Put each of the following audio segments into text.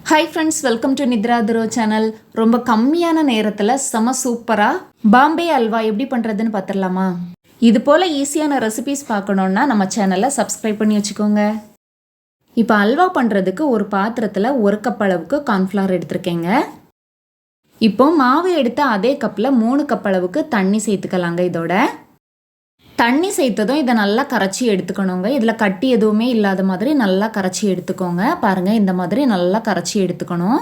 Hi friends, welcome to Nithra துரோ channel. ரொம்ப கம்மியான நேரத்தில் செம சூப்பராக பாம்பே அல்வா எப்படி பண்ணுறதுன்னு பார்த்துடலாமா? இது போல் ஈஸியான ரெசிபீஸ் பார்க்கணுன்னா நம்ம சேனலை சப்ஸ்கிரைப் பண்ணி வச்சுக்கோங்க. இப்போ அல்வா பண்ணுறதுக்கு ஒரு பாத்திரத்தில் 1 கப் அளவுக்கு கார்ன்ஃப்ளவர் எடுத்திருக்கேங்க. இப்போ மாவு எடுத்த அதே கப்பில் 3 கப் அளவுக்கு தண்ணி சேர்த்துக்கலாங்க. இதோட தண்ணி சேர்த்ததும் இதை நல்லா கரைச்சி எடுத்துக்கணுங்க. இதில் கட்டி எதுவுமே இல்லாத மாதிரி நல்லா கரைச்சி எடுத்துக்கோங்க. பாருங்கள், இந்த மாதிரி நல்லா கரைச்சி எடுத்துக்கணும்.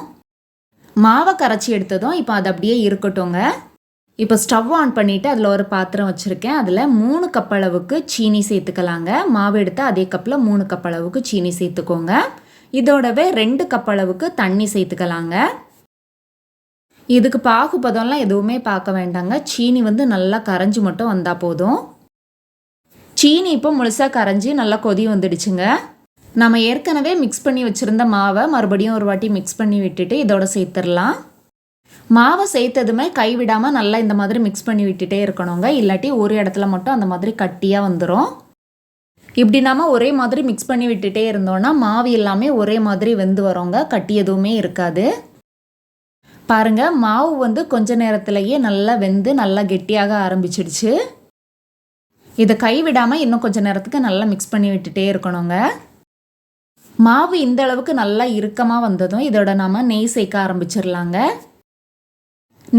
மாவை கரைச்சி எடுத்ததும் இப்போ அது அப்படியே இருக்கட்டும்ங்க. இப்போ ஸ்டவ் ஆன் பண்ணிவிட்டு அதில் ஒரு பாத்திரம் வச்சுருக்கேன். அதில் 3 கப் அளவுக்கு சீனி சேர்த்துக்கலாங்க. மாவு எடுத்து அதே கப்பில் 3 கப் அளவுக்கு சீனி சேர்த்துக்கோங்க. இதோடவே 2 கப் அளவுக்கு தண்ணி சேர்த்துக்கலாங்க. இதுக்கு பாகுபதம்லாம் எதுவுமே பார்க்க வேண்டாங்க. சீனி நல்லா கரைஞ்சி மட்டும் வந்தால் போதும். சீனி இப்போ முழுசாக கரைஞ்சி நல்லா கொதி வந்துடுச்சுங்க. நம்ம ஏற்கனவே மிக்ஸ் பண்ணி வச்சுருந்த மாவை மறுபடியும் ஒரு வாட்டி மிக்ஸ் பண்ணி விட்டுட்டு இதோட சேர்த்துடலாம். மாவை சேர்த்ததுமே கைவிடாமல் நல்லா இந்த மாதிரி மிக்ஸ் பண்ணி விட்டுட்டே இருக்கணுங்க. இல்லாட்டி ஒரு இடத்துல மட்டும் அந்த மாதிரி கட்டியாக வந்துடும். இப்படி நாம் ஒரே மாதிரி மிக்ஸ் பண்ணி விட்டுட்டே இருந்தோன்னா மாவு எல்லாமே ஒரே மாதிரி வெந்து வரோங்க. கட்டி எதுவுமே இருக்காது. பாருங்கள், மாவு கொஞ்ச நேரத்திலேயே நல்லா வெந்து நல்லா கெட்டியாக ஆரம்பிச்சிடுச்சு. இதை கைவிடாமல் இன்னும் கொஞ்சம் நேரத்துக்கு நல்லா மிக்ஸ் பண்ணி விட்டுட்டே இருக்கணுங்க. மாவு இந்த அளவுக்கு நல்லா இறுக்கமாக வந்ததும் இதோட நாம் நெய் சேர்க்க ஆரம்பிச்சிடலாங்க.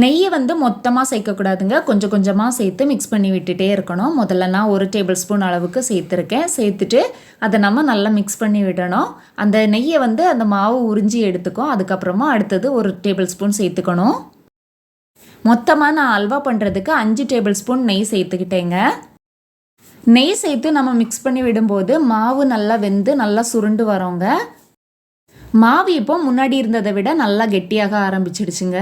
நெய்யை மொத்தமாக சேர்க்கக்கூடாதுங்க. கொஞ்சம் கொஞ்சமாக சேர்த்து மிக்ஸ் பண்ணி விட்டுட்டே இருக்கணும். முதல்ல நான் 1 டேபிள் ஸ்பூன் அளவுக்கு சேர்த்துருக்கேன். சேர்த்துட்டு அதை நம்ம நல்லா மிக்ஸ் பண்ணி விடணும். அந்த நெய்யை அந்த மாவு உறிஞ்சி எடுத்துக்கும். அதுக்கப்புறமா அடுத்தது 1 டேபிள் ஸ்பூன் சேர்த்துக்கணும். மொத்தமாக நான் அல்வா பண்ணுறதுக்கு 5 டேபிள் ஸ்பூன் நெய் சேர்த்துக்கிட்டேங்க. நெய் சேர்த்து நம்ம மிக்ஸ் பண்ணி விடும்போது மாவு நல்லா வெந்து நல்லா சுருண்டு வரோங்க. மாவு இப்போ முன்னாடி இருந்ததை விட நல்லா கெட்டியாக ஆரம்பிச்சிடுச்சுங்க.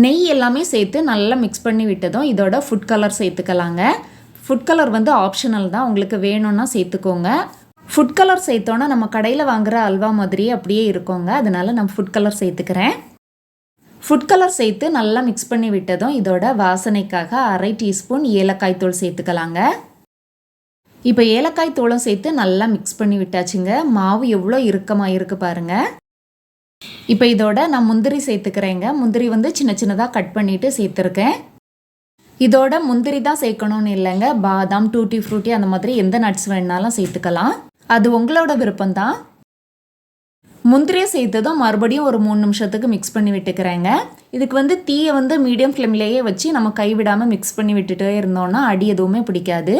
நெய் எல்லாமே சேர்த்து நல்லா மிக்ஸ் பண்ணி விட்டதும் இதோட ஃபுட் கலர் சேர்த்துக்கலாங்க. ஃபுட் கலர் ஆப்ஷனல் தான், உங்களுக்கு வேணும்னா சேர்த்துக்கோங்க. ஃபுட் கலர் சேர்த்தோன்னா நம்ம கடையில் வாங்குகிற அல்வா மாதிரியே அப்படியே இருக்கோங்க. அதனால நான் ஃபுட் கலர் சேர்த்துக்கிறேன். ஃபுட் கலர் சேர்த்து நல்லா மிக்ஸ் பண்ணி விட்டதும் இதோட வாசனைக்காக 1/2 டீஸ்பூன் ஏலக்காய் தூள் சேர்த்துக்கலாங்க. இப்போ ஏலக்காய் தூளும் சேர்த்து நல்லா மிக்ஸ் பண்ணி விட்டாச்சுங்க. மாவு எவ்வளோ இறுக்கமாக இருக்குது பாருங்கள். இப்போ இதோட நான் முந்திரி சேர்த்துக்கிறேங்க. முந்திரி சின்ன சின்னதாக கட் பண்ணிவிட்டு சேர்த்துருக்கேன். இதோட முந்திரி தான் சேர்க்கணும்னு இல்லைங்க. பாதாம், டூட்டி ஃப்ரூட்டி அந்த மாதிரி எந்த நட்ஸ் வேணாலும் சேர்த்துக்கலாம். அது உங்களோட விருப்பம்தான். முந்திரியை சேர்த்ததும் மறுபடியும் ஒரு 3 நிமிஷத்துக்கு மிக்ஸ் பண்ணி விட்டுக்கிறேங்க. இதுக்கு தீயை மீடியம் ஃப்ளேம்லேயே வச்சு நம்ம கைவிடாமல் மிக்ஸ் பண்ணி விட்டுட்டே இருந்தோன்னா அடி எதுவுமே பிடிக்காது.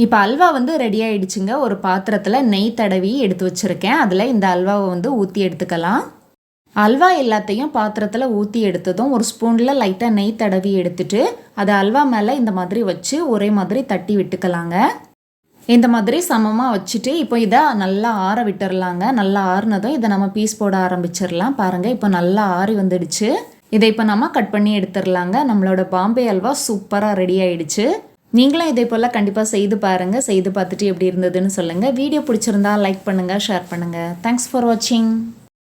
இப்போ அல்வா ரெடி ஆகிடுச்சுங்க. ஒரு பாத்திரத்தில் நெய் தடவி எடுத்து வச்சுருக்கேன். அதில் இந்த அல்வாவை ஊற்றி எடுத்துக்கலாம். அல்வா எல்லாத்தையும் பாத்திரத்தில் ஊற்றி எடுத்ததும் ஒரு ஸ்பூனில் லைட்டாக நெய் தடவி எடுத்துட்டு அதை அல்வா மேலே இந்த மாதிரி வச்சு ஒரே மாதிரி தட்டி விட்டுக்கலாங்க. இந்த மாதிரி சமமாக வச்சுட்டு இப்போ இதை நல்லா ஆற விட்டுறலாங்க. நல்லா ஆறுனதும் இதை நம்ம பீஸ் போட ஆரம்பிச்சிடலாம். பாருங்கள், இப்போ நல்லா ஆறி வந்துடுச்சு. இதை இப்போ நம்ம கட் பண்ணி எடுத்துடலாங்க. நம்மளோட பாம்பே அல்வா சூப்பராக ரெடி ஆகிடுச்சு. நீங்களும் இதே போல் கண்டிப்பாக செய்து பாருங்கள். செய்து பார்த்துட்டு எப்படி இருந்ததுன்னு சொல்லுங்கள். வீடியோ பிடிச்சிருந்தா லைக் பண்ணுங்கள், ஷேர் பண்ணுங்கள். தேங்க்ஸ் ஃபார் வாட்சிங்.